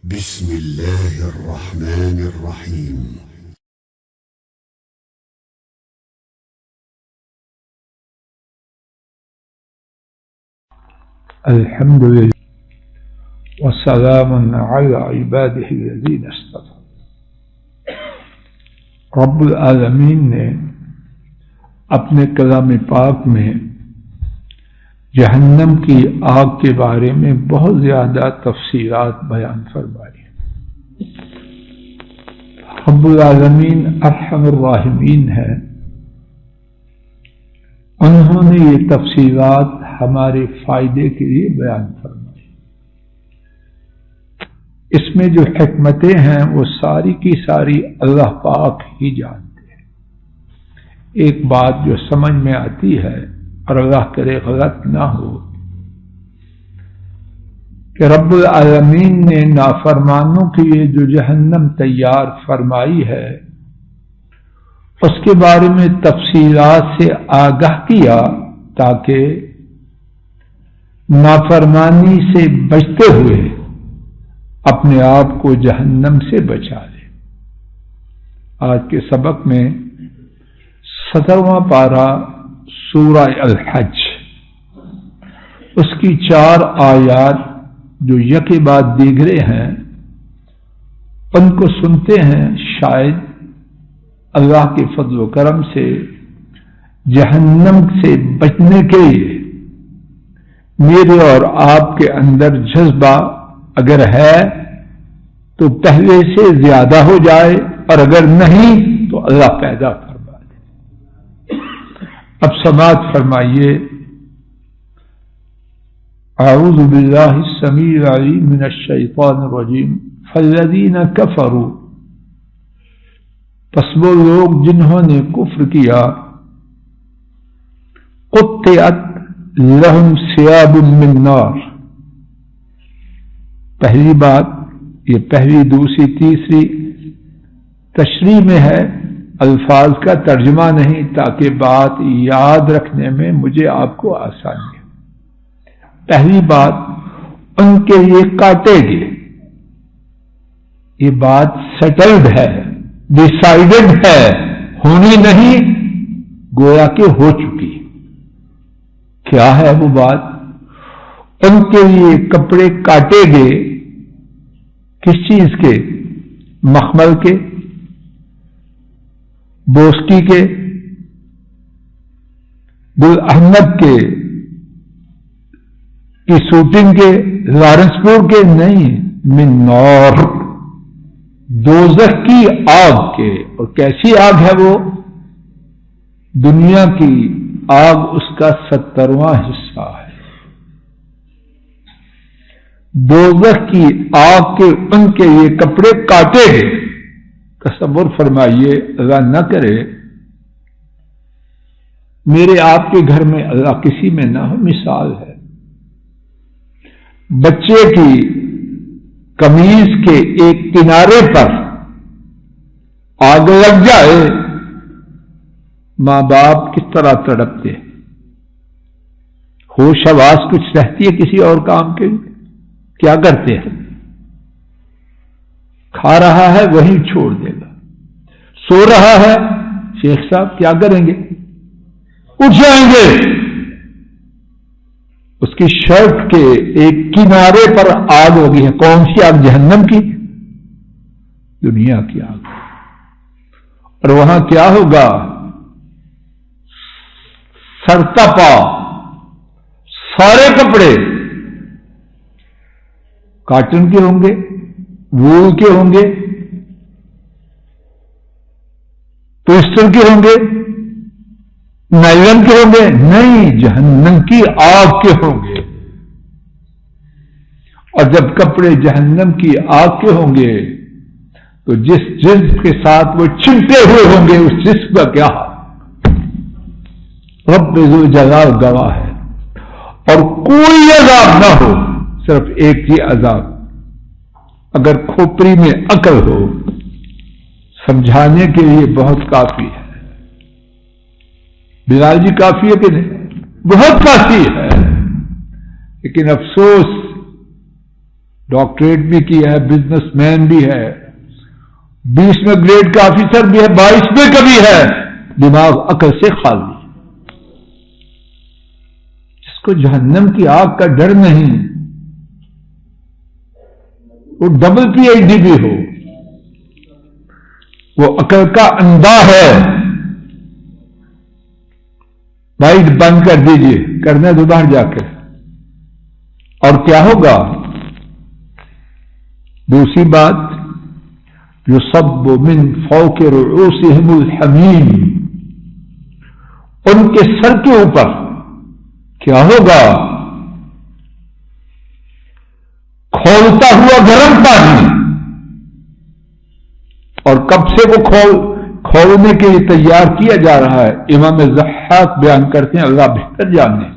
بسم الله الرحمن الرحيم. الحمد لله والسلام على عباده الذين اصطفى. رب العالمین نے اپنے کلام پاک میں جہنم کی آگ کے بارے میں بہت زیادہ تفصیلات بیان فرمائی. رب العالمین ارحم الراحمین ہے. انہوں نے یہ تفصیلات ہمارے فائدے کے لیے بیان فرمائی. اس میں جو حکمتیں ہیں وہ ساری کی ساری اللہ پاک ہی جانتے ہیں. ایک بات جو سمجھ میں آتی ہے اور اللہ کرے غلط نہ ہو کہ رب العالمین نے نافرمانوں کے لیے جو جہنم تیار فرمائی ہے اس کے بارے میں تفصیلات سے آگاہ کیا تاکہ نافرمانی سے بچتے ہوئے اپنے آپ کو جہنم سے بچا لے. آج کے سبق میں 17واں پارہ سورہ الحج، اس کی 4 آیات جو یکے بعد دیگرے ہیں ان کو سنتے ہیں. شاید اللہ کے فضل و کرم سے جہنم سے بچنے کے لیے میرے اور آپ کے اندر جذبہ اگر ہے تو پہلے سے زیادہ ہو جائے اور اگر نہیں تو اللہ پیدا فرما دے. اب سماعت فرمائیے. اعوذ باللہ السمیع العلیم من الشیطان الرجیم. فالذین کفروا، پس وہ لوگ جنہوں نے کفر کیا، قطعت لہم ثیاب من نار. پہلی بات یہ پہلی دوسری تیسری تشریح میں ہے، الفاظ کا ترجمہ نہیں، تاکہ بات یاد رکھنے میں مجھے آپ کو آسانی ہے. پہلی بات ان کے لیے کاٹے گے. یہ بات سیٹلڈ ہے، ڈیسائیڈڈ ہے، ہونی نہیں، گویا کہ ہو چکی. کیا ہے وہ بات؟ ان کے لیے کپڑے کاٹے گے. کس چیز کے؟ مخمل کے، بوسکی کے، گل احمد کے کی شوٹنگ کے، لارنس پور کے نہیں، من نار، دوزخ کی آگ کے. اور کیسی آگ ہے وہ؟ دنیا کی آگ اس کا 70واں حصہ ہے. دوزخ کی آگ کے ان کے یہ کپڑے کاٹے گئے. تصور فرمائیے، اللہ نہ کرے میرے آپ کے گھر میں، اللہ کسی میں نہ ہو، مثال ہے بچے کی قمیض کے ایک کنارے پر آگ لگ جائے، ماں باپ کس طرح تڑپتے؟ ہوش حواس کچھ رہتی ہے کسی اور کام کے لیے؟ کیا کرتے ہیں؟ کھا رہا ہے وہیں چھوڑ دے گا. سو رہا ہے، شیخ صاحب کیا کریں گے؟ اٹھ جائیں گے. اس کی شرٹ کے ایک کنارے پر آگ ہوگی ہے. کون سی آگ؟ جہنم کی، دنیا کی آگ. اور وہاں کیا ہوگا؟ سرتپا سارے کپڑے کاٹن کے ہوں گے، وول کے ہوں گے، پوسٹر کے ہوں گے، نائلن کے ہوں گے، نہیں، جہنم کی آگ کے ہوں گے. اور جب کپڑے جہنم کی آگ کے ہوں گے تو جس جسم کے ساتھ وہ چمٹے ہوئے ہوں گے اس جسم کا کیا حال؟ رب ذوالجلال گواہ ہے. اور کوئی عذاب نہ ہو، صرف ایک ہی عذاب، اگر کھوپڑی میں عقل ہو سمجھانے کے لیے بہت کافی ہے. بلال جی کافی ہے کہ نہیں؟ بہت کافی ہے. لیکن افسوس ڈاکٹریٹ بھی کیا ہے، بزنس مین بھی ہے، 20 میں گریڈ کا آفیسر بھی ہے، 22 میں کبھی ہے، دماغ عقل سے خالی. جس کو جہنم کی آگ کا ڈر نہیں، وہ ڈبل پی ایچ ڈی بھی ہو، وہ عقل کا اندھا ہے. لائٹ بند کر دیجیے، کرنے دو باہر جا کے. اور کیا ہوگا؟ دوسری بات، یصب من فوق رؤوسہم الحمیم، ان کے سر کے اوپر کیا ہوگا؟ کھولتا ہوا گرم پانی. اور کب سے وہ کھولنے کے لیے تیار کیا جا رہا ہے؟ امام ضحاک بیان کرتے ہیں، اللہ بہتر جانے،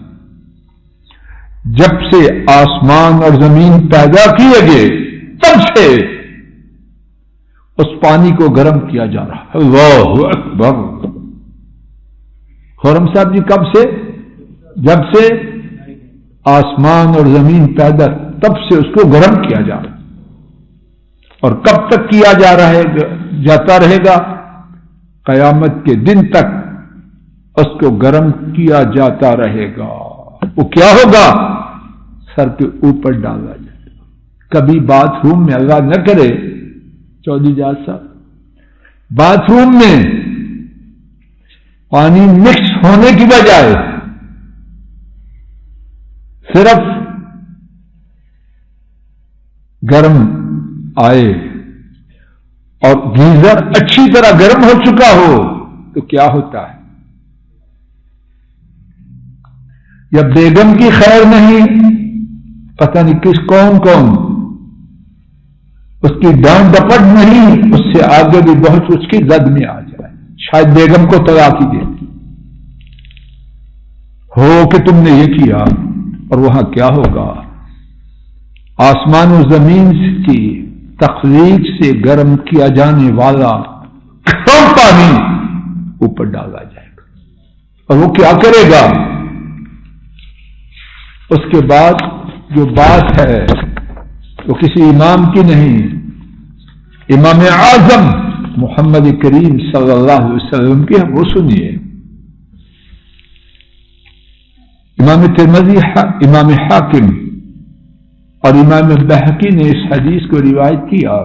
جب سے آسمان اور زمین پیدا کیے گئے تب سے اس پانی کو گرم کیا جا رہا ہے. اللہ اکبر. خرم صاحب جی، کب سے؟ جب سے آسمان اور زمین پیدا، تب سے اس کو گرم کیا جا رہا ہے. اور کب تک کیا جاتا رہے گا؟ قیامت کے دن تک اس کو گرم کیا جاتا رہے گا. وہ کیا ہوگا؟ سر کے اوپر ڈالا جائے گا. کبھی باتھ روم میں، اللہ نہ کرے چودھری جاز صاحب، باتھ روم میں پانی مکس ہونے کی بجائے صرف گرم آئے اور گیزر اچھی طرح گرم ہو چکا ہو تو کیا ہوتا ہے؟ یا بیگم کی خیر نہیں، پتہ نہیں کس کون اس کی ڈانٹ ڈپٹ نہیں، اس سے آگے بھی بہت اس کی زد میں آ جائے، شاید بیگم کو طلاق ہی دے ہو کہ تم نے یہ کیا. اور وہاں کیا ہوگا؟ آسمان و زمین کی تخلیق سے گرم کیا جانے والا گرم پانی اوپر ڈالا جائے گا. اور وہ کیا کرے گا؟ اس کے بعد جو بات ہے وہ کسی امام کی نہیں، امام اعظم محمد کریم صلی اللہ علیہ وسلم کی. وہ سنیے، امام ترمذی، امام حاکم اور امام بہقی نے اس حدیث کو روایت کیا.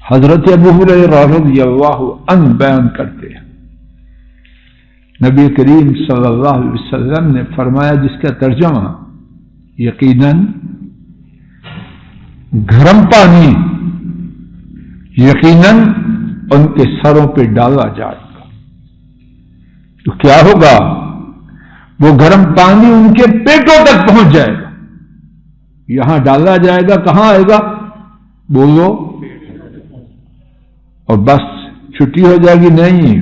حضرت ابو ہریرہ رضی اللہ عنہ بیان کرتے ہیں، نبی کریم صلی اللہ علیہ وسلم نے فرمایا، جس کا ترجمہ یقیناً گرم پانی یقیناً ان کے سروں پہ ڈالا جائے گا. تو کیا ہوگا؟ وہ گرم پانی ان کے پیٹوں تک پہنچ جائے گا. یہاں ڈالا جائے گا، کہاں آئے گا؟ بولو. اور بس چھٹی ہو جائے گی؟ نہیں،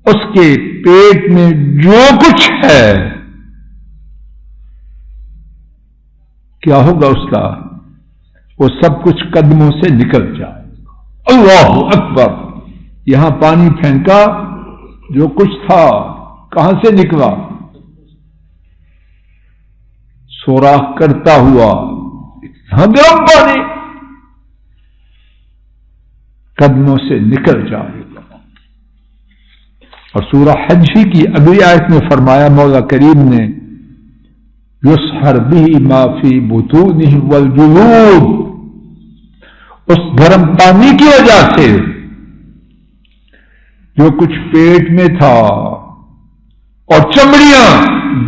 اس کے پیٹ میں جو کچھ ہے کیا ہوگا اس کا؟ وہ سب کچھ قدموں سے نکل جائے گا. اللہ اکبر. یہاں پانی پھینکا، جو کچھ تھا کہاں سے نکلا؟ سوراخ کرتا ہوا گرم پانی قدموں سے نکل جائے گا. اور سورہ حج ہی کی اگلی آیت میں فرمایا مولا کریم نے، یسحر به ما فی بطونہم والجلود، اس گرم پانی کی وجہ سے جو کچھ پیٹ میں تھا اور چمڑیاں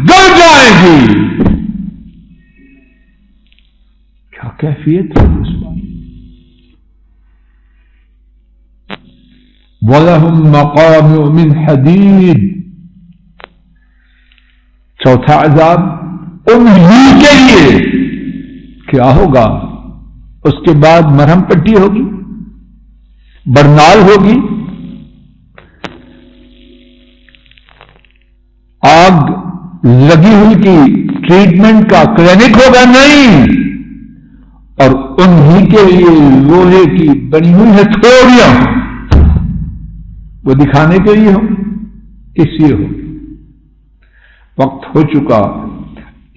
گل جائیں گی. کیا کیفیت ہے اس پانی؟ وَلَهُمْ مَقَامِعُ مِنْ حَدِيدٍ. چوتھا عذاب انہی کے لیے کیا ہوگا؟ اس کے بعد مرہم پٹی ہوگی، برنال ہوگی، آگ لگی ہوئی کی ٹریٹمنٹ کا کلینک ہوگا؟ نہیں. اور انہی کے لیے لوہے کی بنی ہوئی ہتھوڑیاں، وہ دکھانے کے لیے ہو، کس لیے ہو؟ وقت ہو چکا.